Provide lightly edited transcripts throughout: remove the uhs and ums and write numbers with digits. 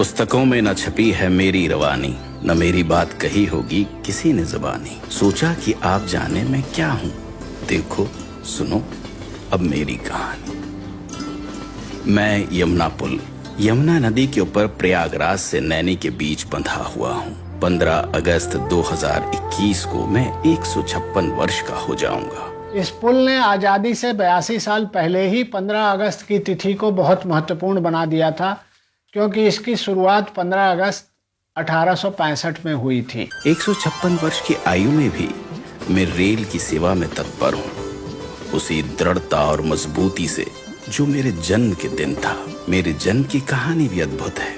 पुस्तकों में न छपी है मेरी रवानी, न मेरी बात कही होगी किसी ने ज़बानी। सोचा कि आप जाने मैं क्या हूँ, देखो सुनो अब मेरी कहानी। मैं यमुना पुल, यमुना नदी के ऊपर प्रयागराज से नैनी के बीच बंधा हुआ हूँ। 15 अगस्त 2021 को मैं 156 वर्ष का हो जाऊंगा। इस पुल ने आज़ादी से 82 साल पहले ही 15 अगस्त की तिथि को बहुत महत्वपूर्ण बना दिया था, क्योंकि इसकी शुरुआत 15 अगस्त 1865 में हुई थी। 156 वर्ष की आयु में भी मैं रेल की सेवा में तत्पर हूँ, उसी दृढ़ता और मजबूती से जो मेरे जन्म के दिन था। मेरे जन्म की कहानी भी अद्भुत है।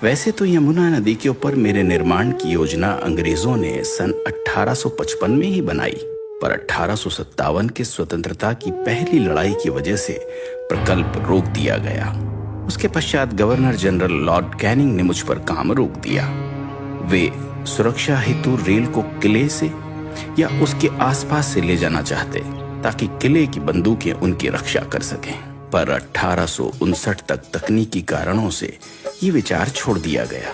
वैसे तो यमुना नदी के ऊपर मेरे निर्माण की योजना अंग्रेजों ने सन 1855 में ही बनाई, पर 1857 के स्वतंत्रता की पहली लड़ाई की वजह से प्रकल्प रोक दिया गया। उसके पश्चात गवर्नर जनरल लॉर्ड कैनिंग ने मुझ पर काम रोक दिया। वे सुरक्षा हेतु रेल को किले से या उसके आसपास से ले जाना चाहते, ताकि किले की बंदूकें उनकी रक्षा कर सकें। पर 1859 तक तकनीकी कारणों से ये विचार छोड़ दिया गया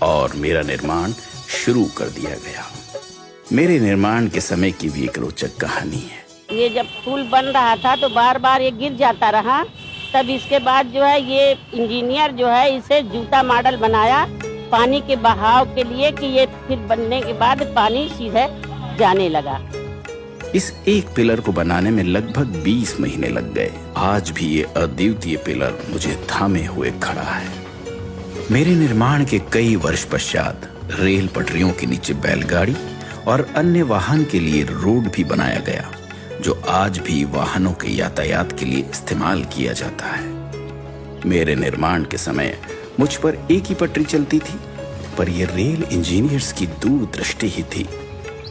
और मेरा निर्माण शुरू कर दिया गया। मेरे निर्माण के समय की भी एक रोचक कहानी है। ये जब पुल बन रहा था तो बार बार ये गिर जाता रहा। तब इसके बाद जो है ये इंजीनियर जो है इसे जूता मॉडल बनाया पानी के बहाव के लिए, कि ये फिर बनने के बाद पानी सीधे जाने लगा। इस एक पिलर को बनाने में लगभग 20 महीने लग गए। आज भी ये अद्वितीय पिलर मुझे थामे हुए खड़ा है। मेरे निर्माण के कई वर्ष पश्चात रेल पटरियों के नीचे बैलगाड़ी और अन्य वाहन के लिए रोड भी बनाया गया, जो आज भी वाहनों के यातायात के लिए इस्तेमाल किया जाता है। मेरे निर्माण के समय मुझ पर एक ही पटरी चलती थी, पर यह रेल इंजीनियर्स की दूरदृष्टि ही थी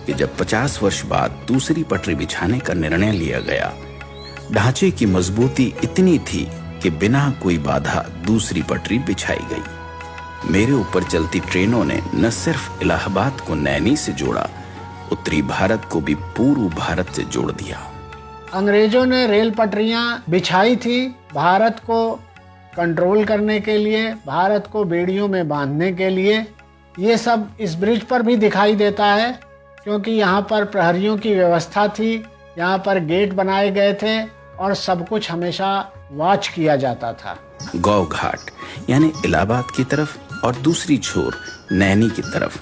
कि जब 50 वर्ष बाद दूसरी पटरी बिछाने का निर्णय लिया गया, ढांचे की मजबूती इतनी थी कि बिना कोई बाधा दूसरी पटरी बिछाई गई। मेरे ऊपर चलती ट्रेनों ने न सिर्फ इलाहाबाद को नैनी से जोड़ा, उत्तरी भारत को भी पूर्व भारत से जोड़ दिया। अंग्रेजों ने रेल पटरियां बिछाई थी भारत को कंट्रोल करने के लिए, भारत को बेड़ियों में बांधने के लिए। ये सब इस ब्रिज पर भी दिखाई देता है, क्योंकि यहाँ पर प्रहरियों की व्यवस्था थी, यहाँ पर गेट बनाए गए थे और सब कुछ हमेशा वॉच किया जाता था। गौ घाट यानी इलाहाबाद की तरफ और दूसरी छोर नैनी की तरफ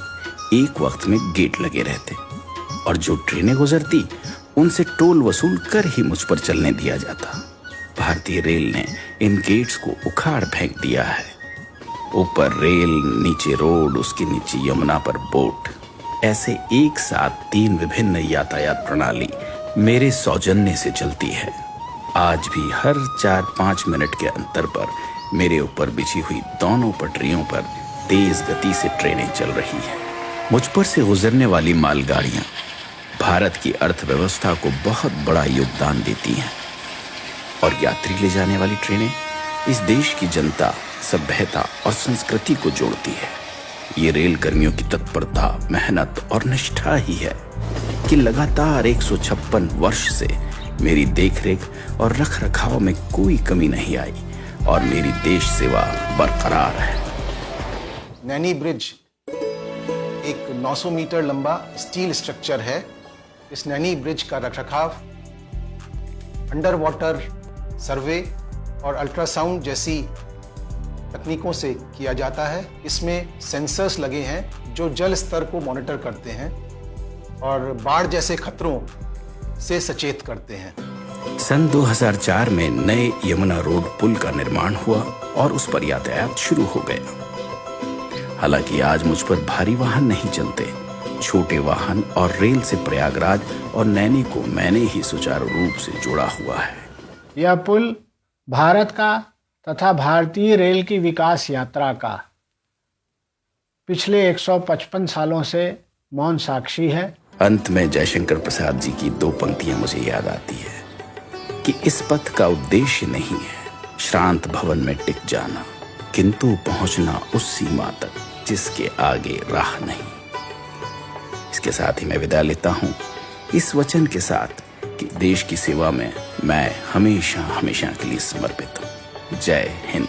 एक वक्त में गेट लगे रहते, और जो ट्रेनें गुजरती उनसे टोल वसूल कर ही मुझ पर चलने दिया जाता। भारतीय रेल ने इन गेट्स को उखाड़ फेंक दिया है। ऊपर रेल, नीचे रोड, उसके नीचे यमुना पर बोट, ऐसे एक साथ 3 विभिन्न यातायात प्रणाली मेरे सौजन्य से चलती है। आज भी हर 4-5 मिनट के अंतर पर मेरे ऊपर बिछी हुई दोनों पटरियों पर तेज गति से ट्रेनें चल रही हैं। मुझ पर से गुजरने वाली मालगाड़ियां भारत की अर्थव्यवस्था को बहुत बड़ा योगदान देती हैं, और यात्री ले जाने वाली ट्रेनें इस देश की जनता, सभ्यता और संस्कृति को जोड़ती है। ये रेल कर्मियों की तत्परता, मेहनत और निष्ठा ही है कि लगातार 156 वर्ष से मेरी देखरेख और रखरखाव में कोई कमी नहीं आई और मेरी देश सेवा बरकरार है। नैनी ब्रिज एक 900 मीटर लंबा स्टील स्ट्रक्चर है। इस नैनी ब्रिज का रखरखाव अंडर वाटर सर्वे और अल्ट्रासाउंड जैसी तकनीकों से किया जाता है। इसमें सेंसर्स लगे हैं जो जल स्तर को मॉनिटर करते हैं और बाढ़ जैसे खतरों से सचेत करते हैं। सन 2004 में नए यमुना रोड पुल का निर्माण हुआ और उस पर यातायात शुरू हो गया। हालांकि आज मुझ पर भारी वाहन नहीं चलते, छोटे वाहन और रेल से प्रयागराज और नैनी को मैंने ही सुचारू रूप से जोड़ा हुआ है। यह पुल भारत का तथा भारतीय रेल की विकास यात्रा का पिछले 155 सालों से मौन साक्षी है। अंत में जयशंकर प्रसाद जी की 2 पंक्तियां मुझे याद आती है कि इस पथ का उद्देश्य नहीं है श्रांत भवन में टिक जाना, किंतु पहुंचना उस सीमा तक जिसके आगे राह नहीं। इसके साथ ही मैं विदा लेता हूं, इस वचन के साथ कि देश की सेवा में मैं हमेशा हमेशा के लिए समर्पित हूं। जय हिंद।